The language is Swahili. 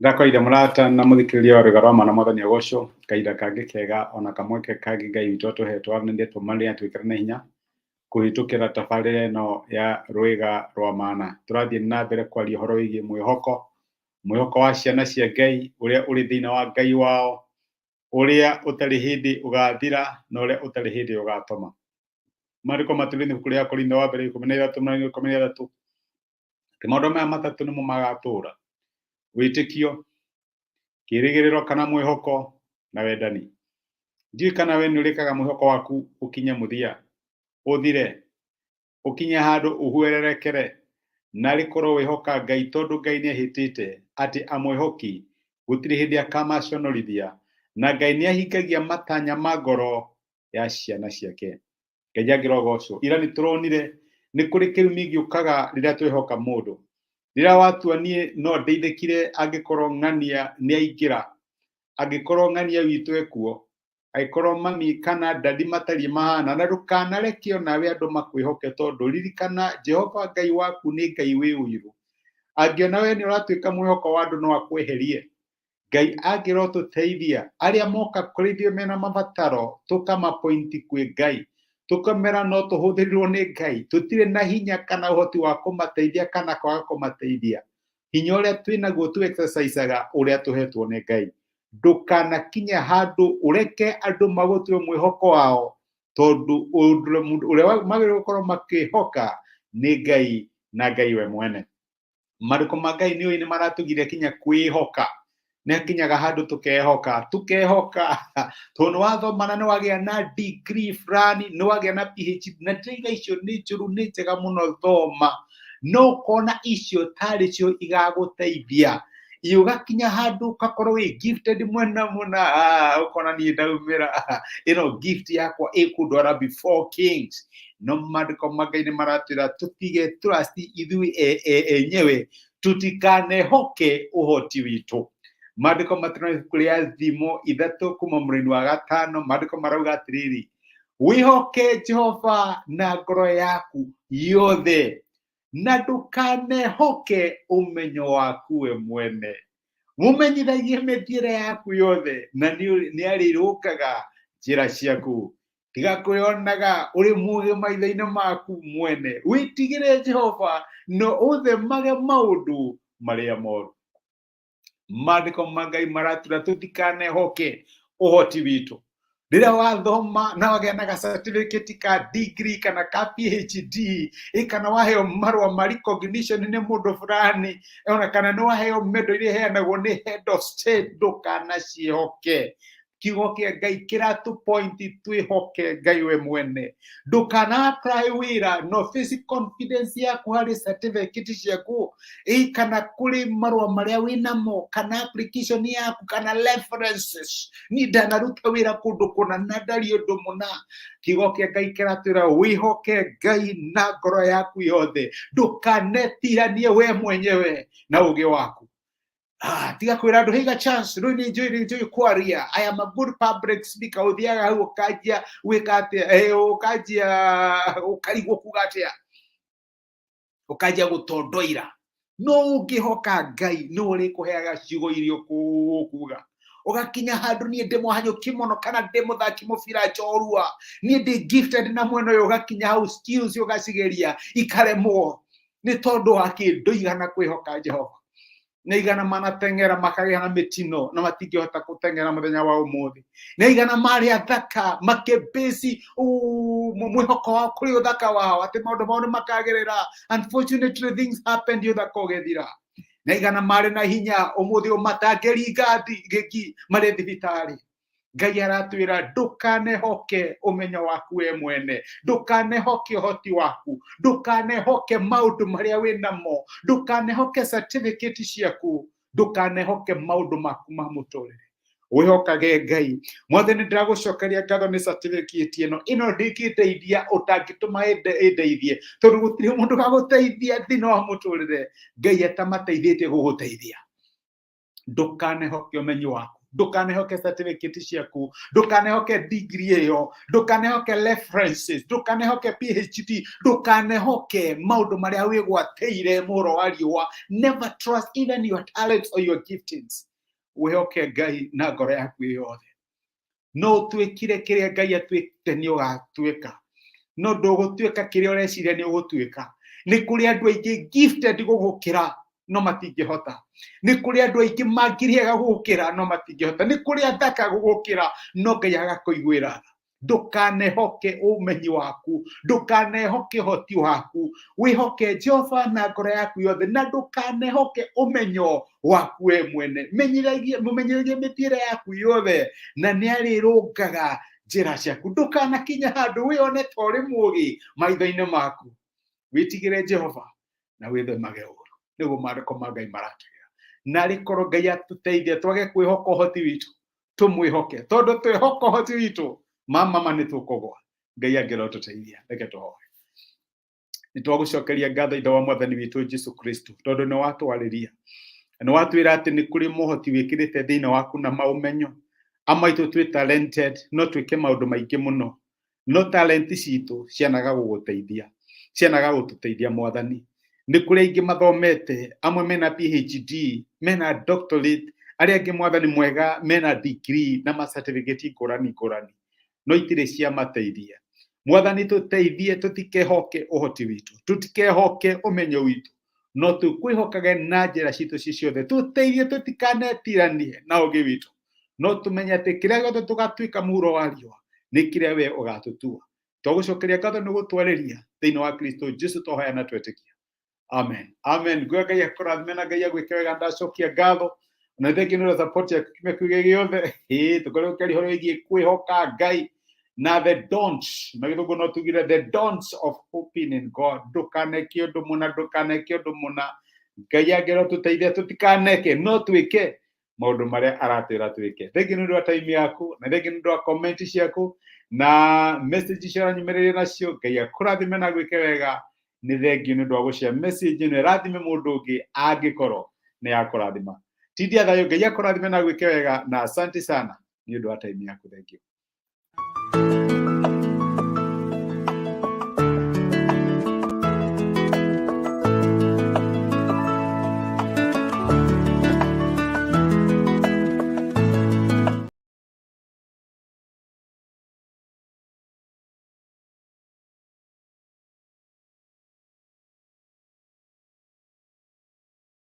Ndakoire murata na muthikiriria rugaro mana mwathani agocwo kaida kangi kega ona kamwe kangi ngai witũ atuhetwo nĩ tũmarĩ atwĩkĩra na hinya kũhĩtũkĩra tabarĩra ĩno ya rwĩga rwa mana. Tũrathiĩ na mbere kwaria ũhoro wĩgiĩ mwĩhoko wa ciana cia Ngai ũrĩa ũrĩ thĩinĩ wa Ngai wao, ũrĩa ũtarĩ hĩndĩ ũgathira na ũrĩa ũtarĩ hĩndĩ ũgatũma. Maandĩko matuĩrĩire ibuku rĩa Korintho wa mbere 13:13 atĩ maũndũ maya matatũ nĩmo magatũũra: wĩtĩkio, kĩĩrĩgĩrĩro kana mwĩhoko na wendani. Ndiũĩ kana we nĩ ũrĩkaga mwĩhoko waku ũkinye mũthia, ũthire, ũkinye handũ ũhwererekere, na rĩkorwo wĩhoka Ngai, tondũ Ngai nĩ ehĩtĩte atĩ amwĩhoki gũtirĩ hĩndĩ akamaconorithia, na Ngai nĩ ahingagia matanya ma ngoro ya ciana ciake. Ngai angĩrogocwo. Ira nĩ tũronire nĩ kũrĩ kĩrumi gĩũkaga rĩrĩa twĩhoka mũndũ. Rĩrĩa watua niĩ no ndeithĩkire angĩkorwo ng'ania nĩ aingĩra, angĩkorwo ng'ania witũ ekuo, angĩkorwo mami kana dadi matariĩ mahana, na ndũkanareke onawe andũ makwĩhoke, tondũ ririkana Jehova Ngai waku nĩ Ngai wĩ ũiru. Angĩona we nĩ ũratuĩka mwĩhoko wa andũ no akweherie. Ngai angĩrotũteithia arĩa moka kũrĩ ithuĩ mena mabataro, tũkamapointi kwĩ Ngai, tũkamera no tũhũthĩrirwo nĩ Ngai, tũtirĩ na hinya kana ũhoti wa kũmateithia kana kwaga kũmateithia. Hinya ũrĩa twĩnaguo tu exercisaga ũrĩa tũhetwo nĩ Ngai. Ndũkanakinye handũ ũreke andũ magũtue mwĩhoko wao, tondũ ũrĩa magĩrĩirwo gũkorwo makĩhoka nĩ Ngai na Ngai we mwene. Maandĩko ma Ngai nĩ maratũgiria kinya kwĩhoka. Nĩ akinyaga handũ tũkehoka, tondũ nĩ wathoma na nĩ wagĩa na degree fulani, nĩ wagĩa na PhD, na ndĩrauga icio nĩ njũru, nĩ njega mũno thoma, no ũkona icio tarĩ cio igagũteithia. Ũgakinya handũ ũgakorwo wĩ gifted mwena mũna, ũkona niĩ ndaumĩra, ĩno gift yakwa ĩkũndwara before kings. No maandĩko ma Ngai nĩ maratwĩra tũtige trust ithuĩ enyewe, tũtikanehoke ũhoti witũ. Maandĩko matũĩra ibuku rĩa Thimo 3 kuma mũraini wa 5, maandĩko marauga atĩrĩrĩ: wĩhoke Jehova na ngoro yaku yothe, na ndũkanehoke ũmenyo waku we mwene. Mũmenyithagie mĩthiĩre yaku yothe, na nĩ arĩrũngaga njĩra ciaku. Tiga kwĩonaga ũrĩ mũũgĩ maitho-inĩ maku mwene. Wĩtigĩre Jehova no ũthemage maũndũ marĩa moru. Maandĩko ma Ngai maratwĩra tũtikanehoke ũhoti witũ. Rĩrĩa wathoma na wagĩa na certificate ka degree kana ka PhD, kana waheo marũa ma recognition nĩ mũndũ fulani, ona kana nĩ waheo medal iria iheanagwo nĩ head of state, ndũkanaciĩhoke. Kiugo kĩa Ngai kĩratũpointi twĩhoke Ngai we mwene. Ndũkana apply wĩra no face confidence yaku harĩ certificate ciaku, kana kũrĩ marũa marĩa wĩnamo, kana application yaku, kana references. Niĩ ndanaruta wĩra kũndũ kũna na ndarĩ ũndũ mũna. Kiugo kĩa Ngai kĩratwĩra wĩhoke Ngai na ngoro yaku yothe, ndũkanetiranie we mwenyewe na ũũgĩ waku. Tiga kwĩra andũ heiga chance, rĩu nĩ njũĩ kwaria, I am a good public speaker. Ũthiaga hau ũkanjia gwĩka atĩa, ũkarigwo kuga atĩa, ũkanjia gũtondoira. No ũngĩhoka Ngai nĩ ũrĩkũheaga ciugo irio kuga. Ũgakinya handũ niĩ ndĩ mũhanyũki mũno, kana ndĩ mũthaki mũbira njorua, niĩ ndĩ gifted na mwena ũyũ, ũgakinya hau skills ũgacigeria ikaremwo, nĩ tondũ wa kĩndũ igana kwĩhoka Jehova. Nĩ igana manateng'era makagĩa na mĩtino na matingĩhota gũteng'era mũthenya wa ũmũthĩ. Nĩ igana marĩ athaka makĩbĩci mwĩhoko wao kũrĩ ũthaka wao, atĩ maũndũ mao nĩ makagĩrĩra. Unfortunately things happened, ũthaka ũgĩthira. Nĩ igana marĩ na hinya ũmũthĩ ũmatangĩringa gĩki marĩ thibitarĩ. Ngai aratwĩra ndũkanehoke ũmenyo waku we mwene, ndũkanehoke ũhoti waku, ndũkanehoke maũndũ marĩa wĩnamo, ndũkanehoke certificate ciaku, ndũkanehoke maũndũ maku ma mũtũrĩre. Wĩhokage Ngai. Mwathani ndĩragũcokeria ngatho nĩ certificate ĩno ndĩngĩteithia ũtangĩtũma ĩndeithie, tondũ gũtirĩ mũndũ gagũteithia thĩinĩ wa mũtũrĩre Ngai atamateithĩtie gũgũteithia. Ndũkanehoke ũmenyo waku, ndukanehoke certificate ciaku, ndukanehoke degree iyo, ndukanehoke references, ndukanehoke PhD, ndukanehoke maundu maria wigwateire muro wa riwa. Never trust even your talents or your giftings. Wihoke Ngai na ngoro yaku yothe. No twikire kiria Ngai atwite ni ugatwika. No ndugutwika kiria ureciria ni ugutwika. Ni kuri andu aingi gifted gugukira no matingihota. Ni kuri andu aingi mangiriega gugukira no matingihota. Ni kuri athaka gugukira no Ngai agakuiguira. Ndukanehoke umenyi waku, ndukanehoke hoti waku, wihoke Jehova na ngoro yaku yothe, na ndukanehoke umenyo waku we mwene. Mumenyeragie mĩthiĩre yaku yothe, na nĩarĩrũngaga njĩra ciaku. Ndukanakinya handũ wĩone ta ũrĩ mũũgĩ maitho-inĩ maku. Wĩtigĩre Jehova na wĩthemage ũũru, nĩguo maandĩko ma Ngai maratwĩra. Na rĩkorwo Ngai atũteithie twage kwĩhoka ũhoti witũ, tũmwĩhoke, tondũ twĩhoka ũhoti witũ mama nĩ tũkũgwa. Ngai angĩrotũteithia. Reke tũhoe. Nĩ twagũcokeria ngatho ithe wa mwathani witũ Jesu Kristo, tondũ nĩ watwarĩria, nĩ watwĩra atĩ nĩ kũrĩ mũhoti wĩkĩrĩte thĩinĩ waku na maũmenyo. Amwe aitũ twĩ talented, no twĩke maũndũ maingĩ mũno. No talent citũ cianaga gũgũteithia, cianaga gũtũteithia mwathani. Nĩ kũrĩ aingĩ mathomete, amwe mena PhD, mena doctorate, arĩa angĩ mwathani mwega mena degree na ma certificate ngũrani ngũrani, no itirĩ ciamateithia. Mwathani tũteithie, tũtikehoke ũhoti witũ, tũtikehoke ũmenyo witũ, no tũkwĩhokage na njĩra citũ ciothe. Tũteithie tũtikanetiranie na ũũgĩ witũ, no tũmenye atĩ kĩrĩa gĩothe tũgatuĩka mũhuro wa riũa nĩ kĩrĩa we ũgatũtua. Twagũcokeria ngatho nĩ gũtwarĩria thĩinĩ wa Kristo Jesu tũhoya na twetĩkia. Amen. Amen. Ngũya Ngai akũrathime na Ngai agwĩke wega. Ndacokia ngatho na thengi nĩ support ya kiumia kĩu gĩothe. Tũkorwo tũkĩaria ũhoro wĩgiĩ kwĩhoka Ngai na the don'ts. Na gĩthũngũ no tugire the don'ts of hoping in God. Ndũkaneke ũndũ mũna, ndũkaneke ũndũ mũna. Ngai angĩrotũteithia tũtikaneke, no twĩke maũndũ marĩa aratwĩra twĩke. Thengi nĩ ũndũ wa time yaku, na thengi nĩ ũndũ wa comment ciaku na message cia nyumerere nacio. Ngai akũrathime na gwĩke wega. Nĩ thengi nĩ ũndũ wa gũshare message ĩno ĩrathime mũndũ ũngĩ angĩkorwo nĩ yakũrathima. Tindia thayũ, Ngai akũrathime na gwĩke wega, na asante sana nĩ ũndũ wa time yaku. Thengi.